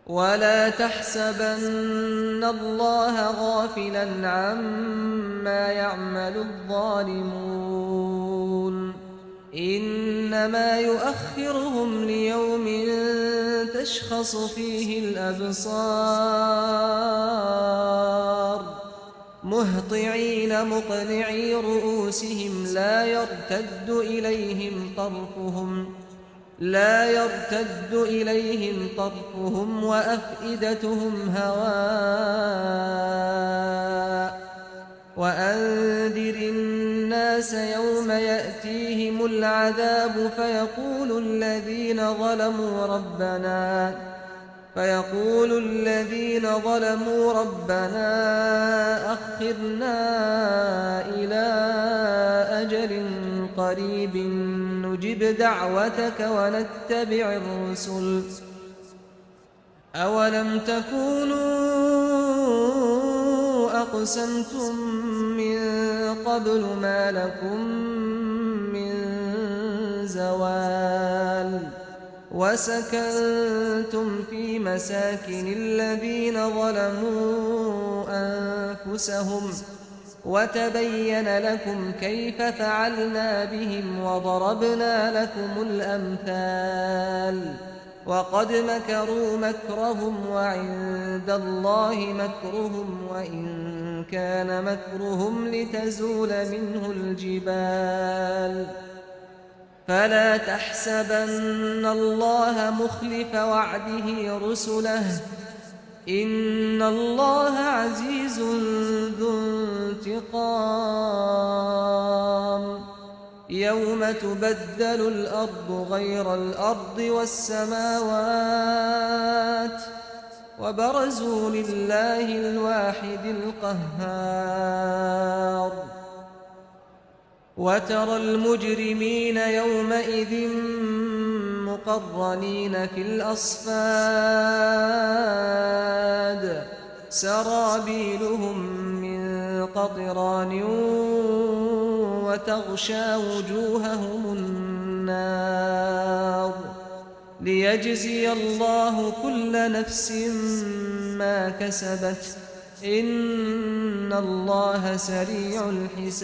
ولا تحسبن الله غافلا عما يعمل الظالمون إنما يؤخرهم ليوم تشخص فيه الأبصار مهطعين مقنعي رؤوسهم لا يرتد إليهم طرفهم وأفئدتهم هواء وأنذر الناس يوم يأتيهم العذاب فيقول الذين ظلموا ربنا أخرنا إلى أجل قريب نجب دعوتك ونتبع الرسل أولم تكونوا أقسمتم من قبل ما لكم من زوال وسكنتم في مساكن الذين ظلموا أنفسهم وتبين لكم كيف فعلنا بهم وضربنا لكم الأمثال وقد مكروا مكرهم وعند الله مكرهم وإن كان مكرهم لتزول منه الجبال فلا تحسبن الله مخلف وعده رسله إن الله عزيز ذو انتقام يوم تبدل الأرض غير الأرض والسماوات وبرزوا لله الواحد القهار وترى المجرمين يومئذ مقرنين في الأصفاد سرابيلهم من قطران وتغشى وجوههم النار ليجزي الله كل نفس ما كسبت إن الله سريع الحساب